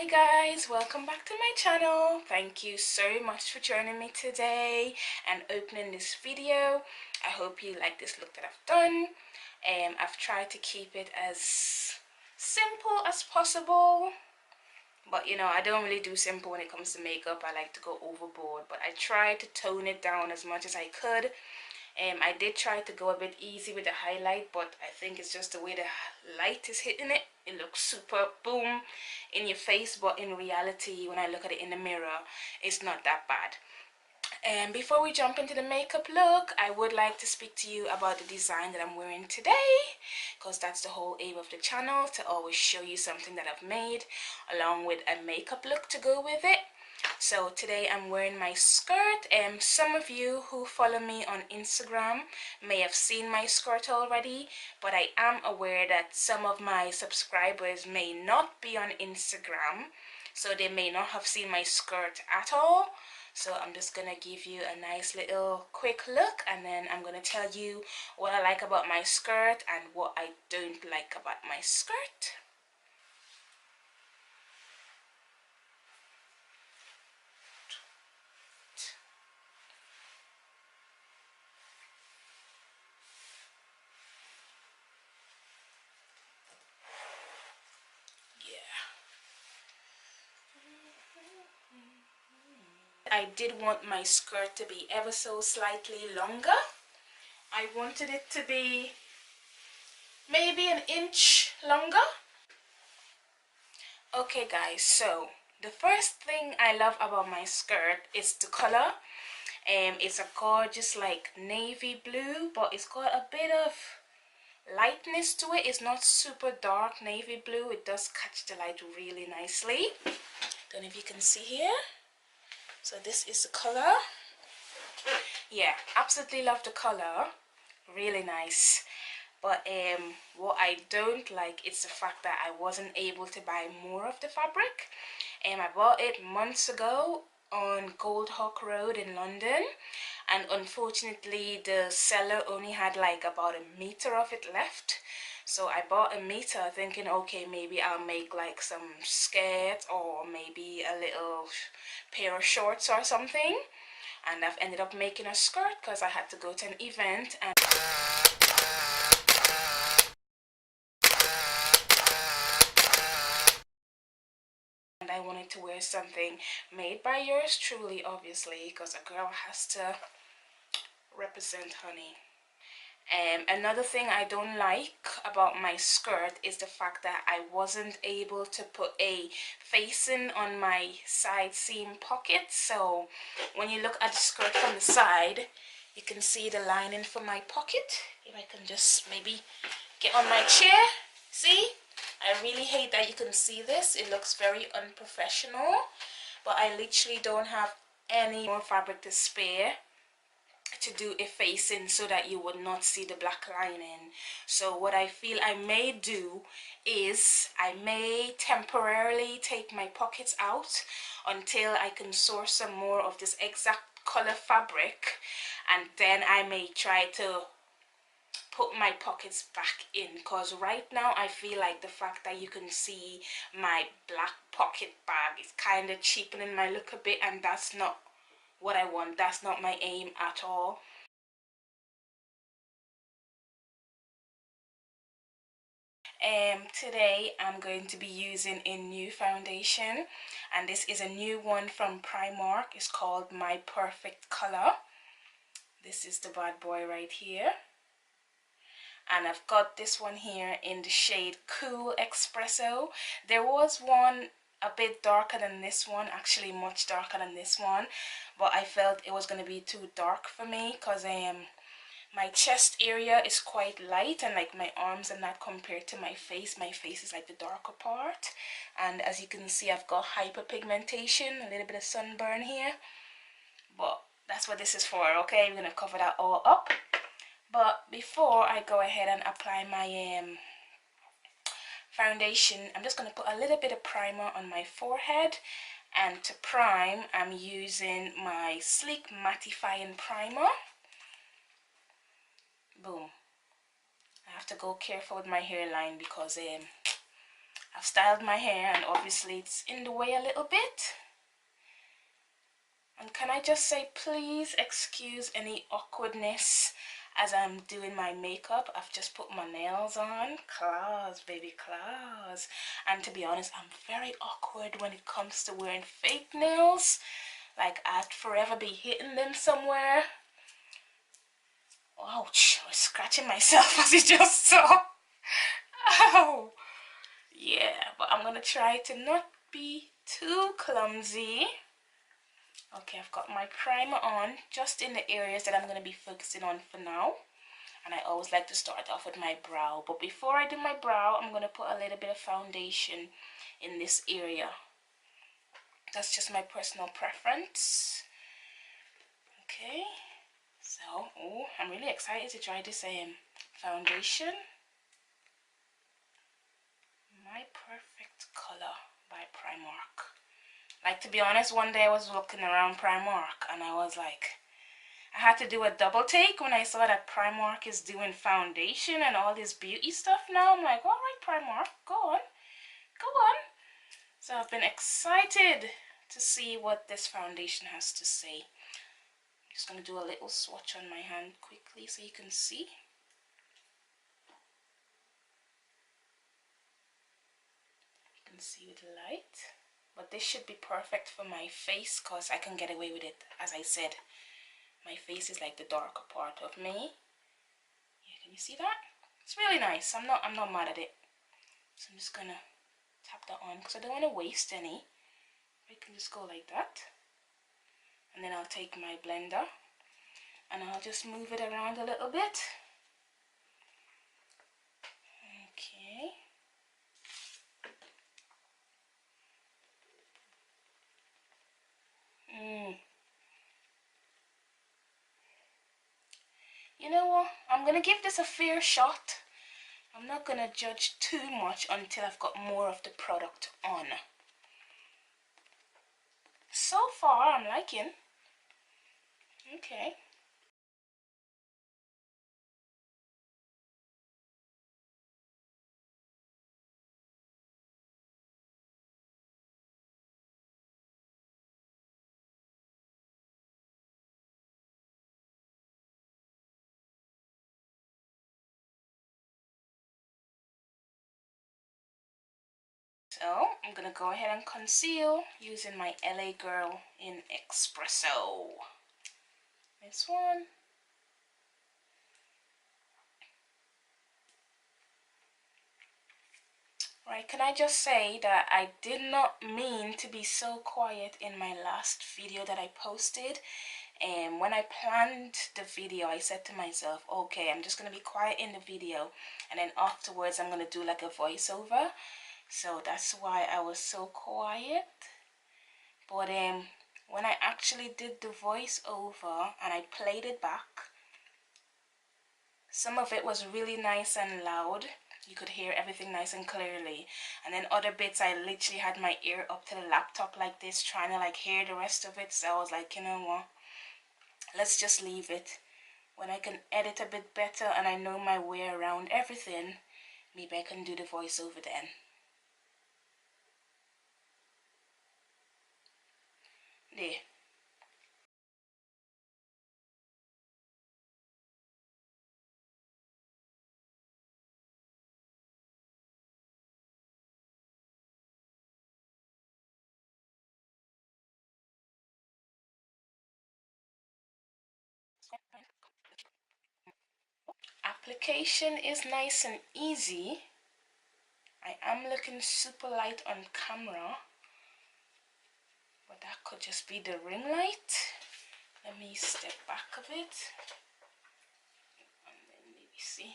Hi guys, welcome back to my channel. Thank you so much for joining me today and opening this video. I hope you like this look that I've done. I've tried to keep it as simple as possible, but you know, I don't really do simple when it comes to makeup. I like to go overboard, but I tried to tone it down as much as I could. I did try to go a bit easy with the highlight, but I think it's just the way the light is hitting it. It looks super boom in your face, but in reality, when I look at it in the mirror, it's not that bad. And before we jump into the makeup look, I would like to speak to you about the design that I'm wearing today, because that's the whole aim of the channel, to always show you something that I've made along with a makeup look to go with it. So today I'm wearing my skirt, and some of you who follow me on Instagram may have seen my skirt already, but I am aware that some of my subscribers may not be on Instagram, so they may not have seen my skirt at all. So I'm just gonna give you a nice little quick look, and then I'm gonna tell you what I like about my skirt and what I don't like about my skirt. I did want my skirt to be ever so slightly longer. I wanted it to be maybe an inch longer. Okay guys, so the first thing I love about my skirt is the color. It's a gorgeous like navy blue, but it's got a bit of lightness to it. It's not super dark navy blue. It does catch the light really nicely. Don't know if you can see here. So this is the color. Yeah, absolutely love the color. Really nice. But what I don't like is the fact that I wasn't able to buy more of the fabric. I bought it months ago on Gold Hawk Road in London, and unfortunately the seller only had like about a meter of it left. So I bought a meter thinking, okay, maybe I'll make like some skirt or maybe a little pair of shorts or something. And I've ended up making a skirt because I had to go to an event, and I wanted to wear something made by yours truly, obviously, because a girl has to represent, honey. Another thing I don't like about my skirt is the fact that I wasn't able to put a facing on my side seam pocket. So when you look at the skirt from the side, you can see the lining for my pocket. If I can just maybe get on my chair, see? I really hate that you can see this. It looks very unprofessional, but I literally don't have any more fabric to spare to do a facing so that you would not see the black lining. So what I feel I may do is I may temporarily take my pockets out until I can source some more of this exact color fabric, and then I may try to put my pockets back in, because right now I feel like the fact that you can see my black pocket bag is kind of cheapening my look a bit, and that's not what I want. That's not my aim at all. Today I'm going to be using a new foundation, and this is a new one from Primark. It's called My Perfect Color. This is the bad boy right here, and I've got this one here in the shade Cool Espresso. There was one a bit darker than this one, actually much darker than this one, but I felt it was going to be too dark for me because my chest area is quite light, and like my arms are not compared to my face. My face is like the darker part, and as you can see I've got hyperpigmentation, a little bit of sunburn here, but that's what this is for. Okay, we're gonna cover that all up. But before I go ahead and apply my foundation, I'm just going to put a little bit of primer on my forehead, and to prime I'm using my Sleek Mattifying Primer. Boom. I have to go careful with my hairline because I've styled my hair, and obviously it's in the way a little bit. And can I just say, please excuse any awkwardness as I'm doing my makeup. I've just put my nails on. Claws, baby, claws. And to be honest, I'm very awkward when it comes to wearing fake nails. Like, I'd forever be hitting them somewhere. Ouch, I was scratching myself as you just saw. Ow. Yeah, but I'm gonna try to not be too clumsy. Okay, I've got my primer on just in the areas that I'm going to be focusing on for now. And I always like to start off with my brow. But before I do my brow, I'm going to put a little bit of foundation in this area. That's just my personal preference. Okay, so, oh, I'm really excited to try this foundation. My Perfect Color by Primark. Like, to be honest, one day I was looking around Primark and I was like, I had to do a double take when I saw that Primark is doing foundation and all this beauty stuff now. I'm like, all right, Primark, go on, go on. So I've been excited to see what this foundation has to say. I'm just going to do a little swatch on my hand quickly so you can see. You can see with the light. But this should be perfect for my face because I can get away with it. As I said, my face is like the darker part of me. Yeah, can you see that? It's really nice. I'm not mad at it. So I'm just gonna tap that on because I don't want to waste any. I can just go like that. And then I'll take my blender and I'll just move it around a little bit. Okay. You know what? I'm going to give this a fair shot. I'm not going to judge too much until I've got more of the product on. So far, I'm liking. Okay. So, I'm going to go ahead and conceal using my LA Girl in Espresso. This one. Right, can I just say that I did not mean to be so quiet in my last video that I posted. And when I planned the video, I said to myself, okay, I'm just going to be quiet in the video. And then afterwards, I'm going to do like a voiceover. So that's why I was so quiet. But when I actually did the voiceover and I played it back, some of it was really nice and loud. You could hear everything nice and clearly. And then other bits, I literally had my ear up to the laptop like this, trying to like hear the rest of it. So I was like, you know what? Let's just leave it. When I can edit a bit better and I know my way around everything, maybe I can do the voiceover then. There. Application is nice and easy. I am looking super light on camera, but that could just be the ring light. Let me step back a bit and then maybe see.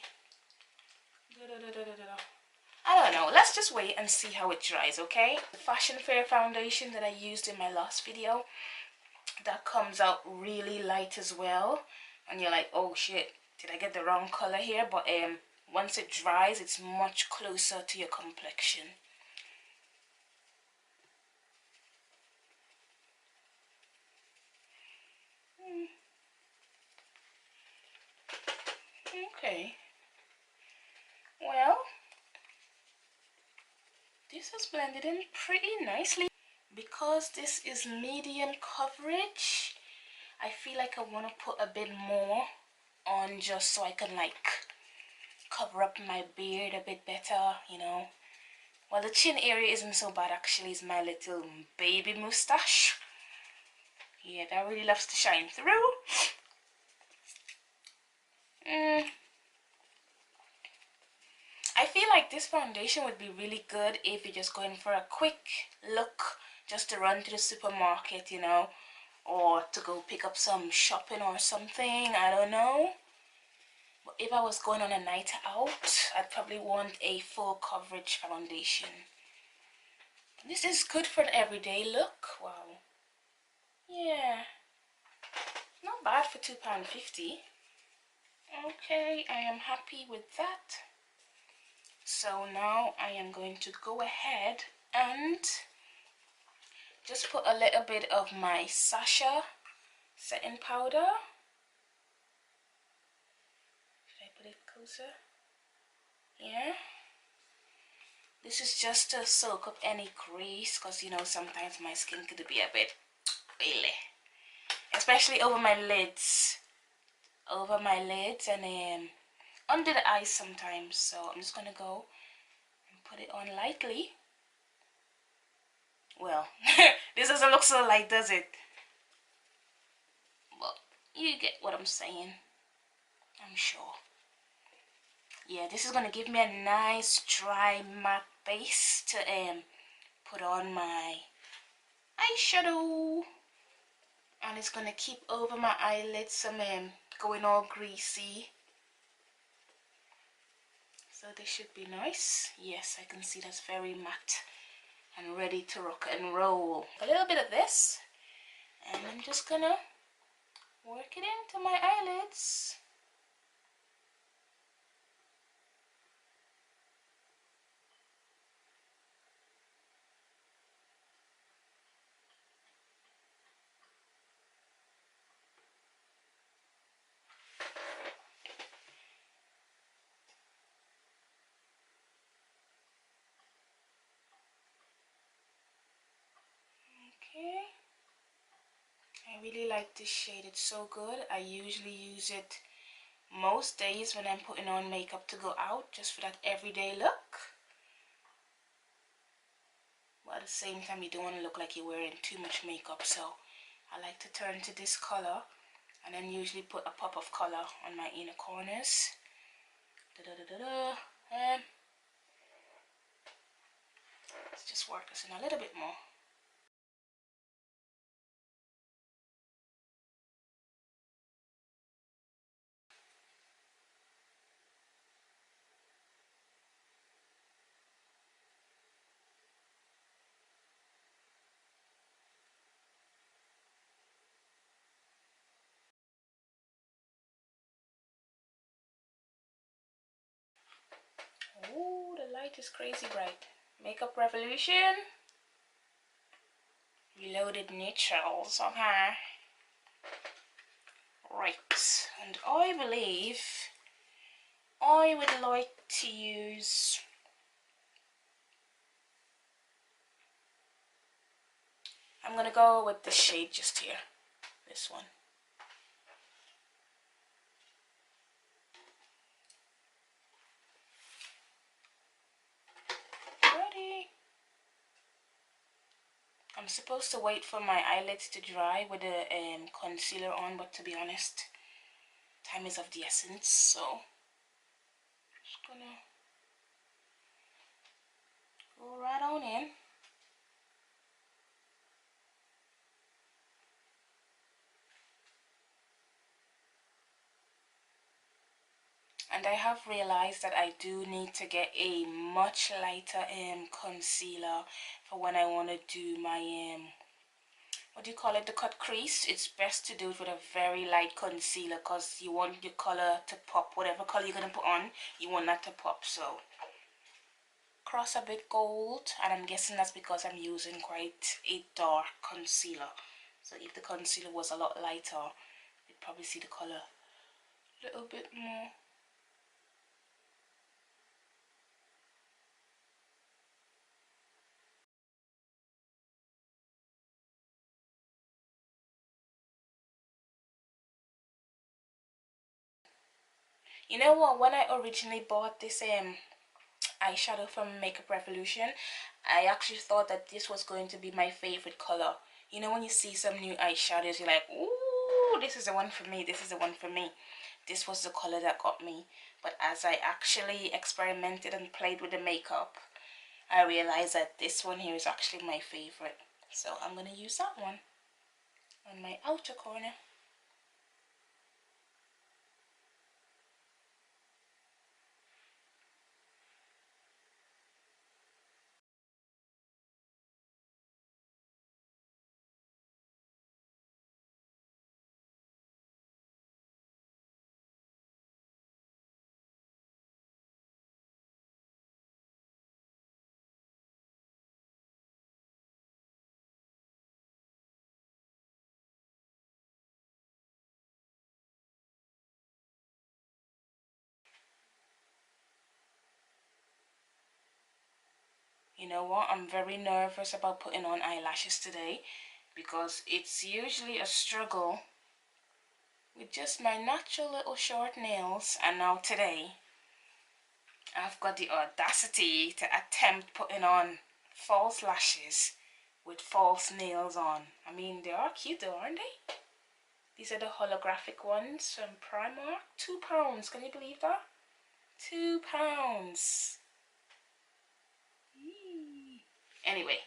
I don't know, let's just wait and see how it dries, okay? The Fashion Fair foundation that I used in my last video, that comes out really light as well, and you're like, oh shit, did I get the wrong color here? But once it dries, it's much closer to your complexion. Okay, well, This has blended in pretty nicely. Because this is medium coverage, I feel like I want to put a bit more on just so I can like cover up my beard a bit better, you know. Well, the chin area isn't so bad actually. It's my little baby mustache. Yeah, that really loves to shine through. I feel like this foundation would be really good if you're just going for a quick look, just to run to the supermarket, you know, or to go pick up some shopping or something, I don't know. But if I was going on a night out, I'd probably want a full coverage foundation. This is good for an everyday look. Wow. Yeah. Not bad for £2.50. Okay, I am happy with that. So now I am going to go ahead and just put a little bit of my Sasha setting powder. Should I put it closer? Yeah. This is just to soak up any grease, because you know sometimes my skin could be a bit oily, especially over my lids. Over my lids and under the eyes sometimes. So I'm just gonna go and put it on lightly. Well, this doesn't look so light, does it? Well, you get what I'm saying, I'm sure. Yeah, this is gonna give me a nice dry matte base to put on my eyeshadow, and it's gonna keep over my eyelids some going all greasy. So this should be nice. Yes, I can see that's very matte and ready to rock and roll. A little bit of this, and I'm just gonna work it into my eyelids. Okay. I really like this shade, it's so good. I usually use it most days when I'm putting on makeup to go out, just for that everyday look. But at the same time, you don't want to look like you're wearing too much makeup, so I like to turn to this color and then usually put a pop of color on my inner corners. Let's just work this in a little bit more. Oh, the light is crazy bright. Makeup Revolution. Reloaded Newtrals, okay. Right, and I believe I would like to use I'm gonna go with the shade just here, this one. Ready. I'm supposed to wait for my eyelids to dry with the concealer on, but to be honest, time is of the essence, so just gonna go right on in. And I have realized that I do need to get a much lighter concealer for when I want to do my what do you call it, the cut crease. It's best to do it with a very light concealer, because you want your color to pop. Whatever color you're going to put on, you want that to pop. So cross a bit gold, and I'm guessing that's because I'm using quite a dark concealer. So if the concealer was a lot lighter, you'd probably see the color a little bit more. You know what? When I originally bought this eyeshadow from Makeup Revolution, I actually thought that this was going to be my favorite color. You know, when you see some new eyeshadows, you're like, ooh, this is the one for me, this is the one for me. This was the color that got me. But as I actually experimented and played with the makeup, I realized that this one here is actually my favorite. So I'm going to use that one on my outer corner. You know what? I'm very nervous about putting on eyelashes today because it's usually a struggle with just my natural little short nails, and now today I've got the audacity to attempt putting on false lashes with false nails on. I mean, they are cute though, aren't they? These are the holographic ones from Primark. £2. Can you believe that? £2. Anyway,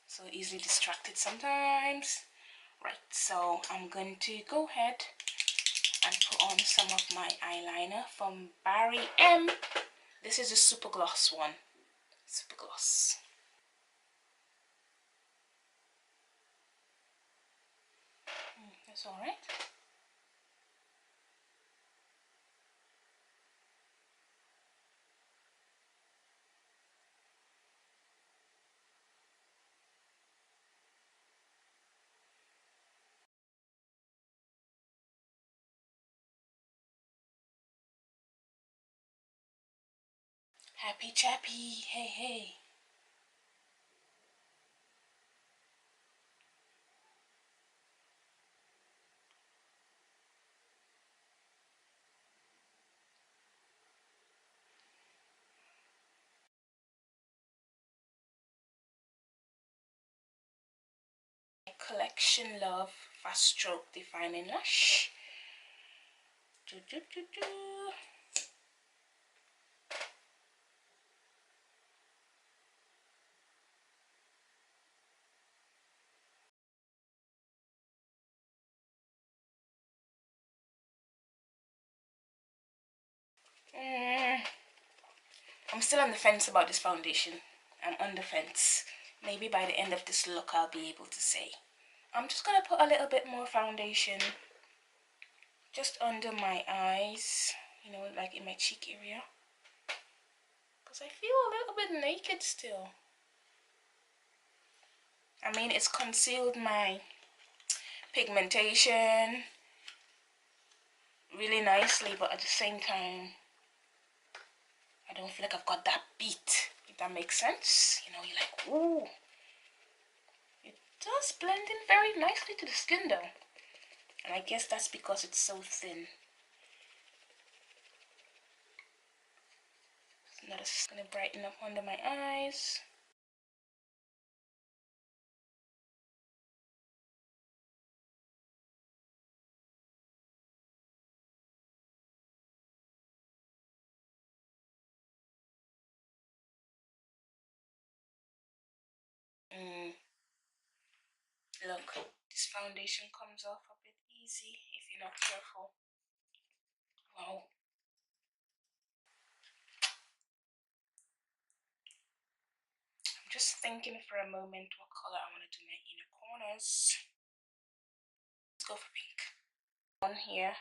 so easily distracted sometimes. Right, so I'm going to go ahead and put on some of my eyeliner from BarryM. This is a super gloss one. Super gloss. That's alright. Happy chappy, hey hey. Collection Love Fast Stroke Defining Lash. Do, do, do, do. I'm still on the fence about this foundation. I'm on the fence. Maybe by the end of this look I'll be able to say. I'm just going to put a little bit more foundation just under my eyes, you know, like in my cheek area, because I feel a little bit naked still. I mean, it's concealed my pigmentation really nicely, but at the same time I don't feel like I've got that beat, if that makes sense. You know, you're like, ooh, it does blend in very nicely to the skin though, and I guess that's because it's so thin. Now this is gonna brighten up under my eyes. Look, this foundation comes off a bit easy if you're not careful. Wow. I'm just thinking for a moment what color I want to do my inner corners. Let's go for pink. On here,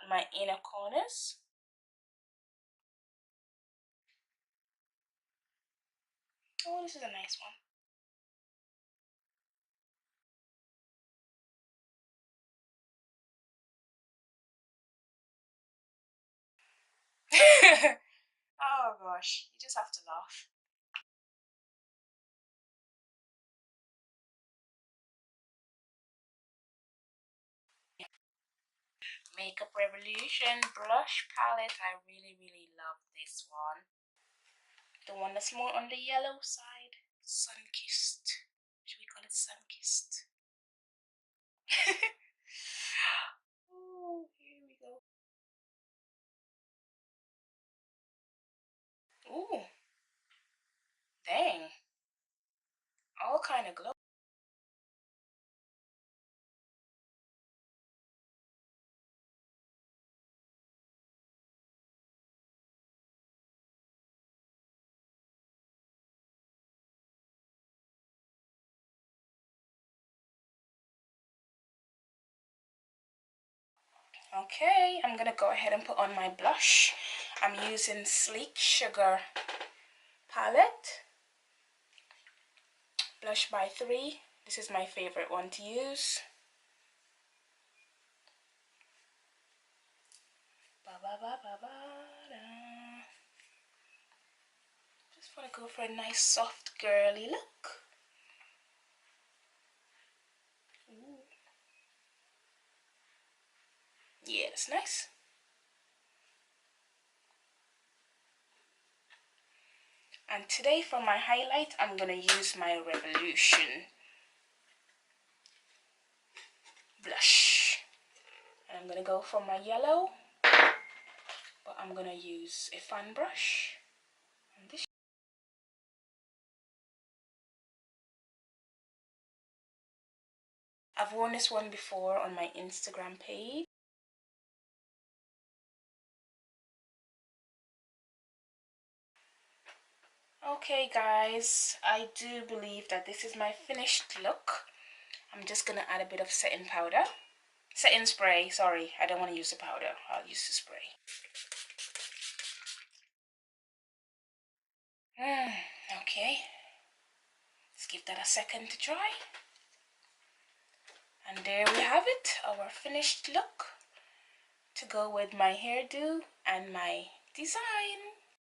on my inner corners. Oh, this is a nice one. Oh gosh, you just have to laugh. Makeup Revolution blush palette. I really love this one. The one that's more on the yellow side. Sun-kissed. Should we call it sun-kissed? Oh, here we go. Ooh, dang. All kind of glow. Okay, I'm gonna go ahead and put on my blush. I'm using Sleek Sugar palette. Blush by 3. This is my favorite one to use. Ba, ba, ba, ba, ba, da. Just want to go for a nice soft girly look. Ooh. Yeah, it's nice. And today for my highlight, I'm going to use my Revolution blush. And I'm going to go for my yellow, but I'm going to use a fan brush. And this I've worn this one before on my Instagram page. Okay guys, I do believe that this is my finished look. I'm just going to add a bit of setting powder. Setting spray, sorry, I don't want to use the powder, I'll use the spray. Okay, let's give that a second to dry. And there we have it, our finished look to go with my hairdo and my design.